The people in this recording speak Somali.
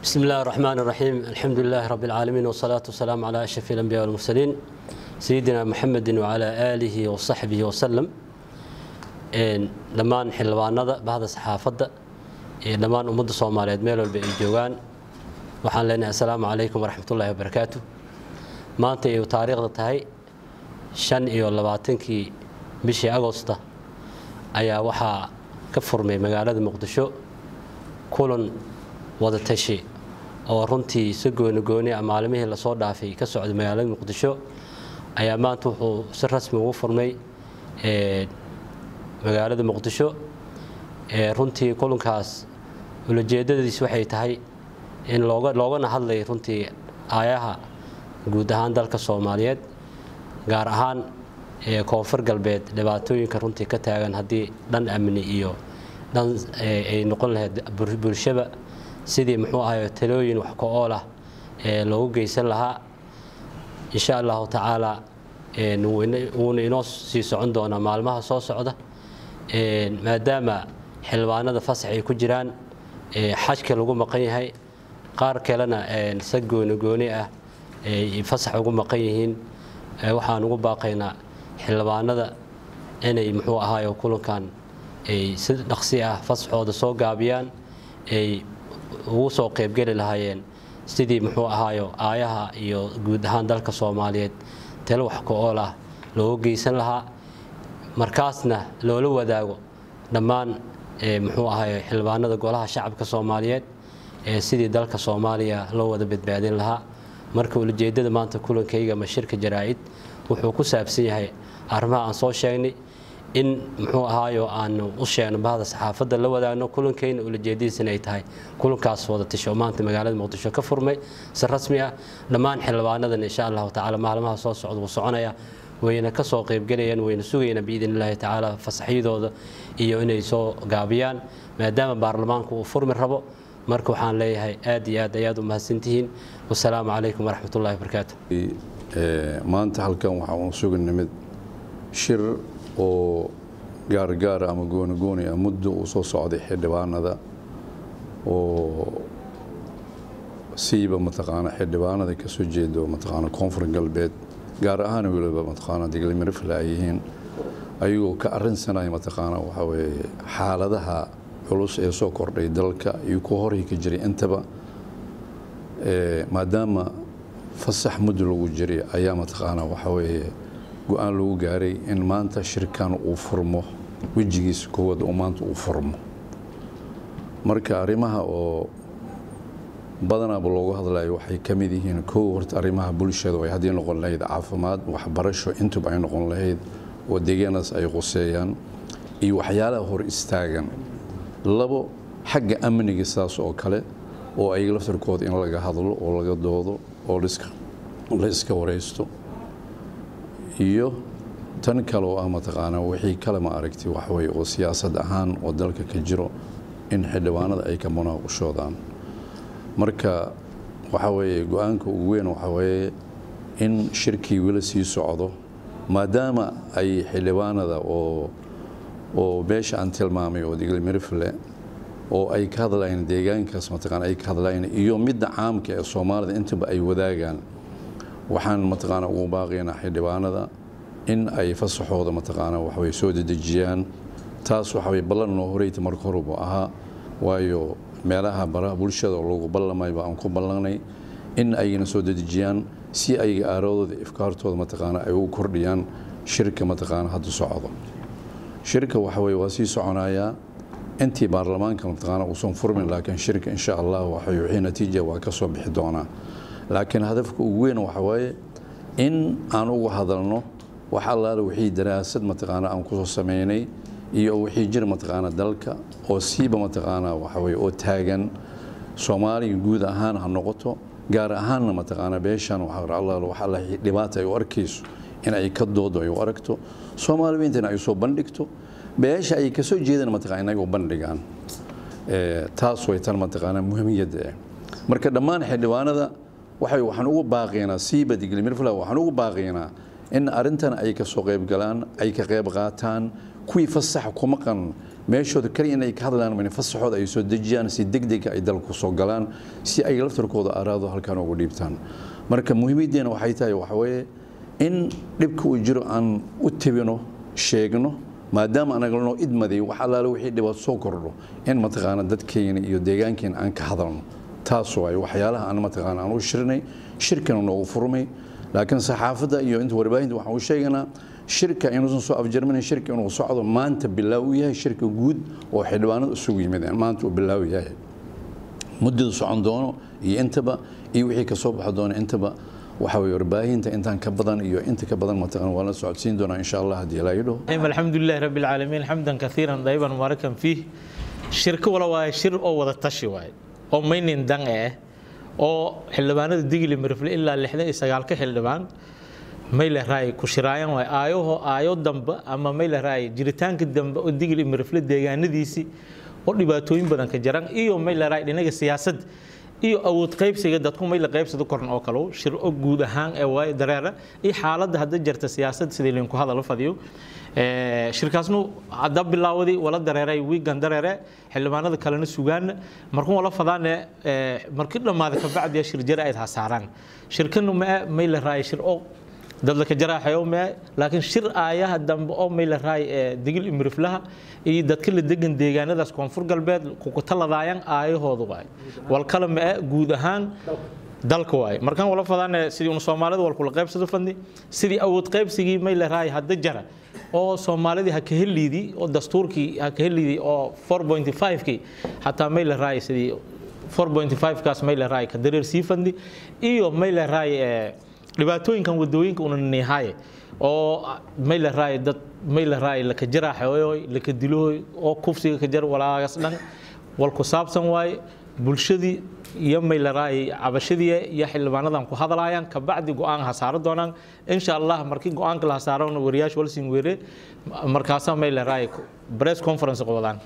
بسم الله الرحمن الرحيم الحمد لله رب العالمين والصلاة والسلام على أشرف الأنبياء والمرسلين سيدنا محمد وعلى آله وصحبه وسلم لما حلوان بعض الصحافة لما أمد الصوماليات ميلو الجوان وحان لنا السلام عليكم ورحمة الله وبركاته ما أنت تاريخ تهي شن لباتنكي بشي أغسطة أيا وحا كفر من مقالة مقدشو كلن wada tashi oo runtii si gooni maalmihii la soo dhaafay ka socday magaalada Muqdisho ayaa maanta wuxuu si rasmi ugu furmay magaalada Muqdisho runtii kulankaas ujeedadiisu waxay tahay in loogana hadlay runtii aayaha guud ahaan dalka Soomaaliyeed gaar ahaan koonfur galbeed dhibaatooyinka runtii ka taagan hadii dhan amni iyo dhan ay noqon lahayd bulshada sidii muxuu ahayo talooyin wax ka oola loogu geysan lahaa insha Allah taala inoo sii socon doona maalmaha soo socda maadaama xilwaanada fasax ay ku jiraan xajka lagu maqan yahay qaar kalena si gooni ah fasax ugu maqan yihiin waxaan ugu baaqaynaa xilwaanada inay muxuu ahayo kulankan ay si dhaqsi ah fasaxooda soo gaabiyaan ay ugu soo qayb gali lahaayeen sidii muxuu ahaayo aayaha iyo guud ahaan dalka Soomaaliyeed talo wax ka ool ah loo geysan lahaa markaasna loola wadaago dhammaan muxuu ahaayo xilwaanada golaha shacabka Soomaaliyeed sidii dalka Soomaaliya loo wada badbaadin lahaa marka ujeedada maanta kulankayga mashirka jaraa'id wuxuu ku saabsan yahay arrimaha aan soo sheegnay in muxuu ahaayo aan u sheegno bahda saxaafadda la wadaagno kulankayna ujeedadiisana ay tahay kulankaas wada tasho maanta magaalada Muqdisho ka furmay si rasmi ah dhammaan xilwaanadan insha Allah taala maalmaha soo socda oo soconaya wayna ka soo qayb galayaan wayna sugayna biidinilaahi taala fasaxidooda iyo inay soo gaabiyaan maadaama baarlamaanku uu furmi rabo marka waxaan leeyahay aad iyo aad ayaad u mahadsantihiin wassalaamu calaykum waraxmatullaahi wabarakaatuh maanta halkan waxaan sugnay mid shir oo gaar ama gooni muddo uu soo socday xildhibaanada oo siiba mataqaana xildhibaanada ka soo jeedo mataqaana koonfur galbeed gaar ahaan waliba mataqaana deglimir filaayihiin ayuu ka arinsanay mataqaana waxa weeye xaaladaha culus ee soo kordhay dalka iyo ku horay ka jiray intaba maadaama fasax muddo lagu jiray ayaa mataqaana waxa weeye go'aan lagu gaaray in maanta shirkan uu furmo wajigiisa koowaad oo maanta uu furmo marka arrimaha oo badanaa looga hadlayo waxay ka mid yihiin koow horta arrimaha bulshada ay hadii noqon lahayd caafimaad waxbarasho intuba ay noqon lahayd oo deegaanaas ay qoseeyaan iyo waxyaalaha hor istaagan labo xagga amniga saas oo kale oo ay laftarkooda in laga hadlo oo laga doodo oo la iska wareysto iyo tan kale oo mataqaana wixii kale ma aragtay wax way oo siyaasad ahaan oo dalka ka jiro in xildhibaanada ay ka munaaqashoodaan marka waxa weeye go'aanka ugu weyn waxa weeye in shirkii wala sii socdo maadaama ay xildhibaanada oo beesha aan tilmaamay oo deglimir file oo ay ka hadlayeen deegaankaas mataqaana ay ka hadlayeen iyo midda caamka ee Soomaalida intaba ay wadaagaan waxaan mataqaana ugu baaqaynaa xildhibaanada in ay fasaxooda mataqaana wax way soo dedejiyaan taas waxa way ballan noo horeeyay marka hore buu ahaa waayo meelaha baraha bulshada lagu ballamay baan ku ballanay in ayna soo dedejiyaan si ay aaradooda ifkaartooda mataqaana ay u kordhiyaan shirka mataqaana hadda socdo shirka waxa way waa sii soconaya intii baarlamaanka mataqaana uu soo furmin laakiin shirka insha Allah waxa wixii natiijo waa ka soo bixi doonaa laakiin hadafka ugu weyn waxa weeye in aan ugu hadalno waxa la wixii daraasad mataqaana aan ku soo sameeynay iyo wixii jir mataqaana dalka oo siiba mataqaana waxa weeye oo taagan Soomaaliya guud ahaan ha noqoto gaar ahaan mataqaana beeshan waxa la dhibaato ay u arkayso in ay ka doodo ay u aragto Soomaaliya intana ay soo bandhigto beesha ay ka soo jeedaan mataqaana ay u bandhigaan taas way tan mataqaana muhiimiyada marka dhammaan xildhibaanada waxaan ugu baaqaynaa siiba deglimir fila waxaan ugu baaqaynaa in arrintan ay ka soo qayb galaan ay ka qayb qaataan kuwii fasaxa kuma qan meeshooda kaliya inay ka hadlaan min fasaxooda ay soo dejiyaan si degdeg ay dalku soo galaan si ay laftarkooda araado halkan ugu dhiibtaan marka muhiimadeena waxay tahay waxa weeye in dhibka uu jiro aan u tabino sheegno maadaama anaga loo idmaday waxa alaala wixii dhibaato soo kordho in mataqaana dadkeena iyo deegaankeena aan ka hadalno taas way waxyaalaha aan mataqaana aan u shirnay shirkan noogu furmay laakiin saxaafada iyo inta warbaahinta waxaan u sheeganaa shirka inuusan soo afjarmin shirka inuu socdo maanta bilaaw yahay shirka guud oo xildhibaanadu isugu yimaadeen maanta uu bilaaw yahay muddada socon doono iyo intaba iyo wixii ka soo baxo doono intaba waxa way warbaahinta intaan ka badan iyo inta ka badan mataqaan wala socodsiin doona insha Allah hadii la yidho alxamdulillaah rabbil alamin hamdan kathiran dayban mubarakan fiih shirka wala waa shir oo wada tashi waay oo maynin dan oo xildhibaanada digli marfle ilaa 69 ka xildhibaan mayla raay ku shiraayan way aayo dambe ama mayla raay jiritaanka dambe oo digli marfle deegaanadiisi oo dhibaatooyin badan ka jaran iyo mayla raay dhinaca siyaasad iyo awood qaybsiga dadku mayla qaybsado korn oo kale shir oo guud ahaan ee way dareera iyo xaaladda hadda jirta siyaasad sidii leen ku hadal fadiyo shirkaasnu hadda bilaawday wala dareeray weekend dareere xildhibaanada kalena sugaan markuu wala fadaan markii dhamaad ka bacdi shir jira ay hasaaraan shirkanu mayla raay shir oo dad la ka jaraaxayo laakiin shir aayaha dambe oo mayla raay digil imriflaha iyo dadka la degan deegaanadaas koonfur galbeed ku taladaayaan aayahoodu waay wal kala guud ahaan dalka waay markaan wala fadaan sidii uu Soomaalidu wal kula qaybsado fandi sidii awood qaybsigii mayla raay hadda jara oo Soomaalida ha ka helidi oo dastuurkii ha ka helidi oo 4.5 ki hatta mayla raay sidii 4.5 kaas mayla raay ka dareer sii fandi iyo mayla raay dhibaatooyinkan wadooyinka una nihaay oo mayla raay dad mayla raay la ka jaraaxayo la ka dilo oo kufsiga ka jar walaagas dhan wal ku saabsan waay bulshadii iyo mayla raay cabashadii iyo xildhibaanadan ku hadlaayaan ka bacdi go'aan hasaaro doonaan insha Allah markii go'aanka la hasaaro wariyaash wal siin weere markaas mayla raay press conference qodaan